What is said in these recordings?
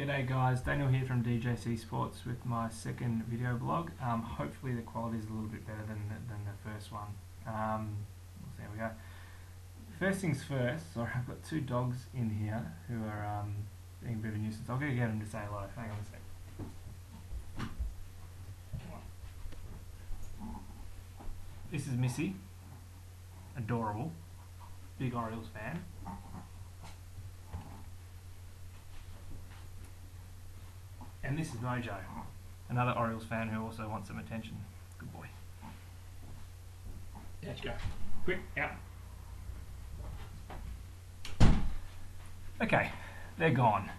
G'day guys, Daniel here from DJC Sports with my second video blog. Hopefully the quality is a little bit better than the first one. There we go. First things first, sorry, I've got two dogs in here who are being a bit of a nuisance. I'll go get them to say hello. Hang on a sec. This is Missy, adorable, big Orioles fan. And this is Mojo, another Orioles fan who also wants some attention. Good boy. Let's go. Quick, out. Okay, they're gone.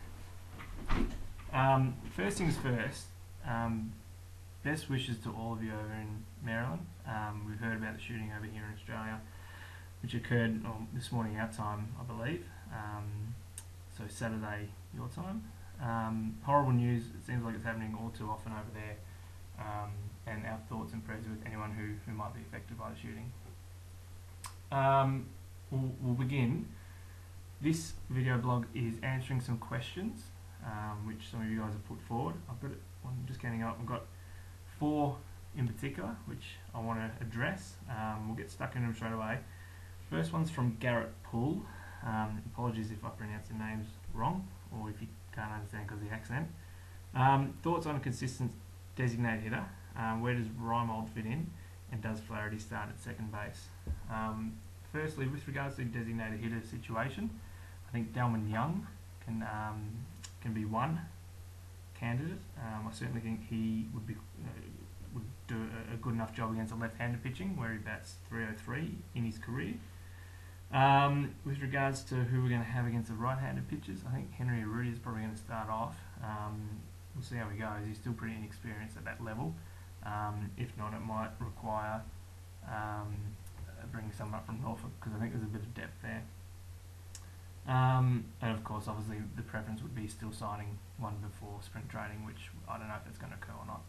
First things first, best wishes to all of you over in Maryland. We've heard about the shooting over here in Australia, which occurred this morning our time, I believe. So Saturday your time. Horrible news. It seems like it's happening all too often over there, and our thoughts and prayers with anyone who might be affected by the shooting. We'll begin. This video blog is answering some questions which some of you guys have put forward. I'm just getting up. I've got 4 in particular which I want to address. We'll get stuck into them straight away. First one's from Garrett Poole. Apologies if I pronounce the names wrong, or if you can't understand because of the accent. Thoughts on a consistent designated hitter. Where does Reimold fit in, and does Flaherty start at second base? Firstly, with regards to the designated hitter situation, I think Delman Young can be one candidate. I certainly think he would do a good enough job against a left-handed pitching where he bats .303 in his career. With regards to who we're going to have against the right-handed pitchers, I think Henry Arudi is probably going to start off. We'll see how he goes. He's still pretty inexperienced at that level. If not, it might require bringing someone up from Norfolk, because I think there's a bit of depth there. And of course, obviously, the preference would be still signing one before sprint training, which I don't know if that's going to occur or not.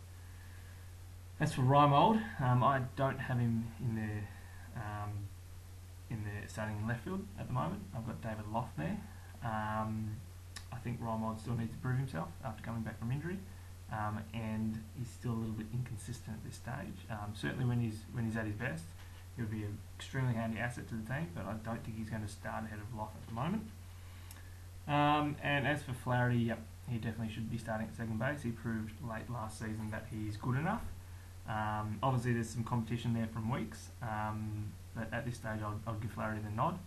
As for Reimold, I don't have him in there. Starting in left field at the moment. I've got David Loft there. I think Reimold still needs to prove himself after coming back from injury, and he's still a little bit inconsistent at this stage. Certainly when he's at his best, he'll be an extremely handy asset to the team, but I don't think he's going to start ahead of Loft at the moment. And as for Flaherty, yep, he definitely should be starting at second base. He proved late last season that he's good enough. Obviously there's some competition there from Weeks, but at this stage I'll give Flaherty the nod.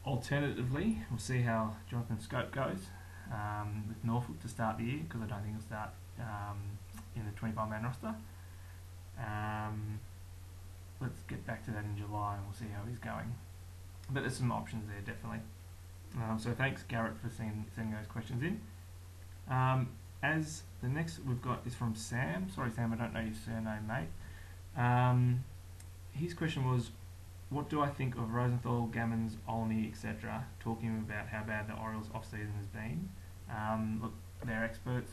Alternatively, we'll see how Jonathan Scope goes with Norfolk to start the year, because I don't think he'll start in the 25-man roster. Let's get back to that in July and we'll see how he's going. But there's some options there, definitely. So thanks, Garrett, for sending those questions in. As the next we've got is from Sam. Sorry, Sam, I don't know your surname, mate. His question was, what do I think of Rosenthal, Gammons, Olney, etc., talking about how bad the Orioles off-season has been? Look, they're experts.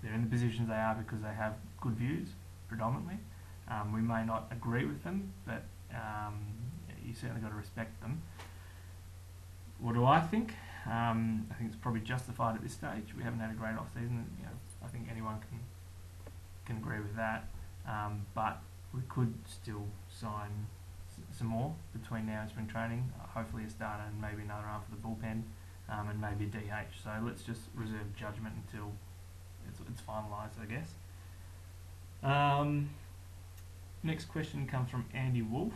They're in the positions they are because they have good views, predominantly. We may not agree with them, but you certainly got to respect them. What do I think? I think it's probably justified at this stage. We haven't had a great off-season. I think anyone can agree with that. But we could still sign some more between now and spring training. Hopefully a starter and maybe another arm for the bullpen, and maybe a DH. So let's just reserve judgment until it's finalised, I guess. Next question comes from Andy Wolf.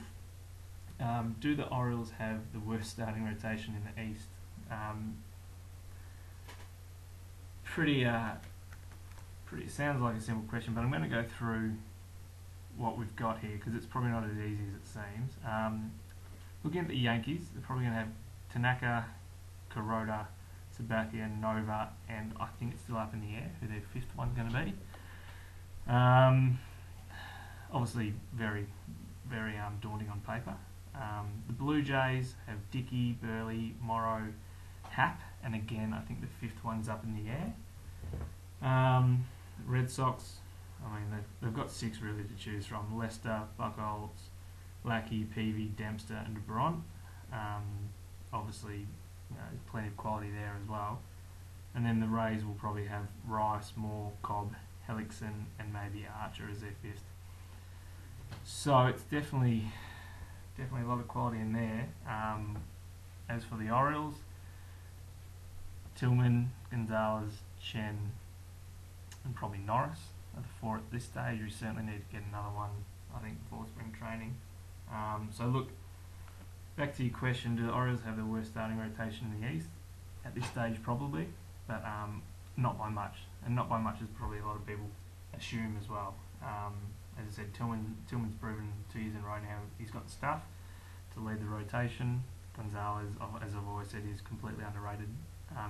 Do the Orioles have the worst starting rotation in the East? Pretty sounds like a simple question, but I'm going to go through what we've got here because it's probably not as easy as it seems. Looking at the Yankees, they're probably going to have Tanaka, Kuroda, Sabathia, Nova, and I think it's still up in the air who their 5th one's going to be. Obviously very, very daunting on paper. The Blue Jays have Dickey, Burley, Morrow, Happ, and again I think the 5th one's up in the air. Red Sox, I mean they've got 6 really to choose from: Lester, Buchholz, Lackey, Peavy, Dempster, and DeBron. Obviously there's plenty of quality there as well. And then the Rays will probably have Rice, Moore, Cobb, Hellickson, and maybe Archer as their fifth. So it's definitely a lot of quality in there. As for the Orioles, Tillman, Gonzalez, Chen, and probably Norris are the four at this stage. We certainly need to get another one, I think, before spring training. So look, back to your question, do the Orioles have the worst starting rotation in the East? At this stage, probably, but not by much. And not by much is probably a lot of people assume as well. As I said, Tillman's proven 2 years in a row now he's got the stuff to lead the rotation. Gonzalez, as I've always said, is completely underrated.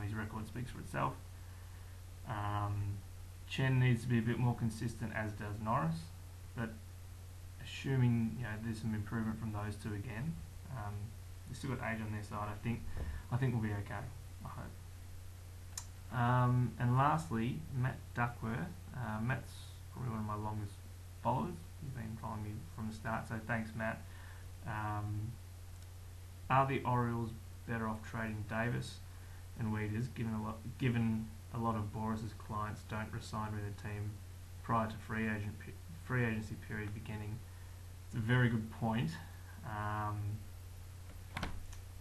His record speaks for itself. Chen needs to be a bit more consistent, as does Norris, but assuming there's some improvement from those two again, they've still got age on their side. I think we'll be okay. I hope. And lastly, Matt Duckworth. Matt's probably one of my longest followers. He's been following me from the start, so thanks, Matt. Are the Orioles better off trading Davis and Weeders, given a lot of Boris's clients don't resign with the team prior to free agency period beginning? It's a very good point.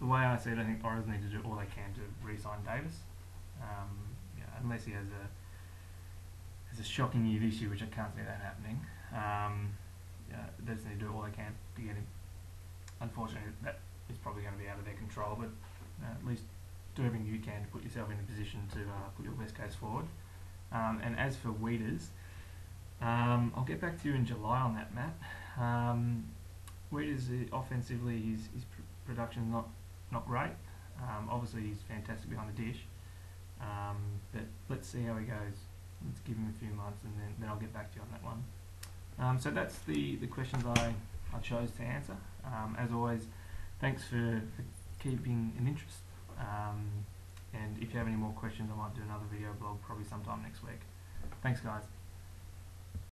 The way I see it, I think Orioles need to do all they can to re-sign Davis. Unless he has a shocking year this year, which I can't see that happening. They just need to do all they can to get him. Unfortunately, that is probably going to be out of their control, but at least do everything you can to put yourself in a position to put your best case forward. And as for Weeders, I'll get back to you in July on that, Matt. Weeders, offensively, his production is not great. Obviously, he's fantastic behind the dish. But let's see how he goes. Let's give him a few months, and then I'll get back to you on that one. So that's the questions I chose to answer. As always, thanks for keeping an interest. And if you have any more questions, I might do another video blog probably sometime next week. Thanks, guys.